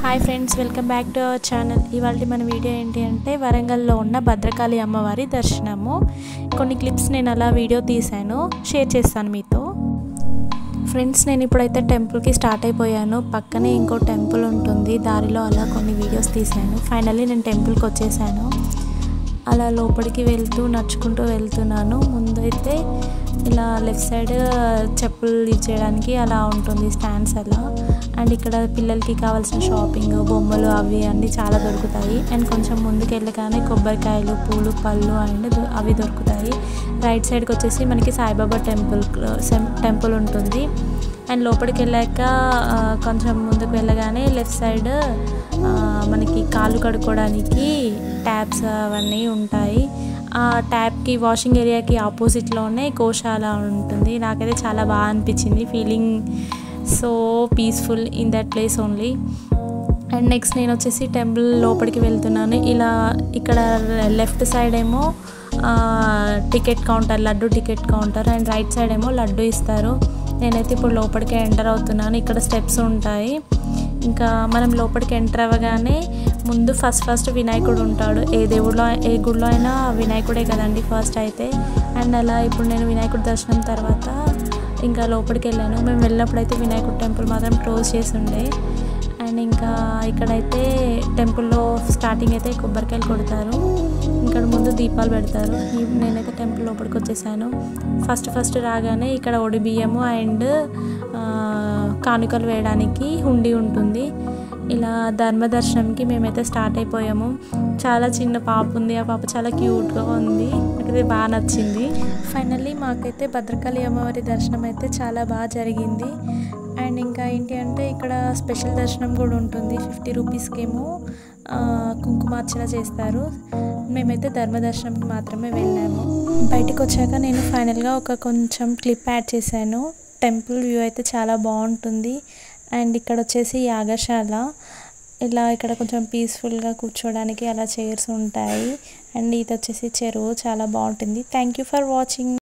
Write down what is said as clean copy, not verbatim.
Hi friends, welcome back to our channel. ఇవాళ మన video ఏంటి అంటే వరంగల్లో ఉన్న భద్రకాళి అమ్మవారి దర్శనము. కొన్ని క్లిప్స్ నేను అలా వీడియో తీశాను, షేర్ చేస్తాను మీతో. ఫ్రెండ్స్, నేను ఇప్పుడైతే టెంపుల్కి స్టార్ట్ అయిపోయాను. పక్కనే ఇంకో టెంపుల్ ఉంటుంది, దారిలో అలా కొన్ని వీడియోస్ తీశాను. ఫైనల్లీ నేను టెంపుల్కి వచ్చేసాను. అలా లోపలికి నడుచుకుంటూ వెళ్తున్నాను. ముందైతే ఇలా లెఫ్ట్ సైడ్ చెప్పులు యూజ్ చేయడానికి అలా ఉంటుంది స్టాండ్స్ అలా. అండ్ ఇక్కడ పిల్లలకి కావాల్సిన షాపింగ్, బొమ్మలు అవి అన్నీ చాలా దొరుకుతాయి. అండ్ కొంచెం ముందుకు వెళ్ళగానే కొబ్బరికాయలు, పూలు, పళ్ళు అండ్ అవి దొరుకుతాయి. రైట్ సైడ్కి వచ్చేసి మనకి సాయిబాబా టెంపుల్ ఉంటుంది. అండ్ లోపలికి వెళ్ళాక కొంచెం ముందుకు వెళ్ళగానే లెఫ్ట్ సైడ్ మనకి కాళ్ళు కడుక్కోవడానికి ట్యాప్స్ అవన్నీ ఉంటాయి. ఆ ట్యాప్కి వాషింగ్ ఏరియాకి ఆపోజిట్లోనే గోశాల ఉంటుంది. నాకైతే చాలా బాగా అనిపించింది, feeling so peaceful in that place only. And next నేను వచ్చేసి టెంపుల్ లోపలికి వెళ్తున్నాను. ఇలా ఇక్కడ లెఫ్ట్ సైడ్ ఏమో ticket counter, laddu ticket counter, and right side ఏమో లడ్డు ఇస్తారు. నేనైతే ఇప్పుడు లోపలికి ఎంటర్ అవుతున్నాను. ఇక్కడ స్టెప్స్ ఉంటాయి. ఇంకా మనం లోపలికి ఎంటర్ అవ్వగానే ముందు ఫస్ట్ వినాయకుడు ఉంటాడు. ఏ గుడిలో అయినా వినాయకుడే కదండి ఫస్ట్ అయితే. అండ్ అలా ఇప్పుడు నేను వినాయకుడి దర్శనం తర్వాత ఇంకా లోపలికి వెళ్ళాను. మేము వెళ్ళినప్పుడు అయితే వినాయకుడి టెంపుల్ మాత్రం క్లోజ్ చేసి ఉండే. అండ్ ఇంకా ఇక్కడైతే టెంపుల్లో స్టార్టింగ్ అయితే కొబ్బరికాయలు కొడతారు, ఇక్కడ ముందు దీపాలు పెడతారు. నేనైతే టెంపుల్ లోపలికి వచ్చేసాను. ఫస్ట్ రాగానే ఇక్కడ ఒడి బియ్యము అండ్ కానుకలు వేయడానికి హుండీ ఉంటుంది. ఇలా ధర్మ దర్శనంకి మేమైతే స్టార్ట్ అయిపోయాము. చాలా చిన్న పాప ఉంది, ఆ పాప చాలా క్యూట్గా ఉంది, నాకైతే బాగా నచ్చింది. ఫైనల్లీ మాకైతే భద్రకాళి అమ్మవారి దర్శనం అయితే చాలా బాగా జరిగింది. అండ్ ఇంకా ఏంటి అంటే ఇక్కడ స్పెషల్ దర్శనం కూడా ఉంటుంది. 50 రూపీస్కేమో కుంకుమార్చన చేస్తారు. మేమైతే ధర్మ దర్శనంకి మాత్రమే వెళ్ళాము. బయటకు వచ్చాక నేను ఫైనల్గా కొంచెం క్లిప్ యాడ్ చేశాను. టెంపుల్ వ్యూ అయితే చాలా బాగుంటుంది. అండ్ ఇక్కడ వచ్చేసి యాగశాల. ఇలా ఇక్కడ కొంచెం పీస్ఫుల్గా కూర్చోడానికి అలా చైర్స్ ఉంటాయి. అండ్ ఇది వచ్చేసి చెరువు, చాలా బాగుంటుంది. Thank you for watching.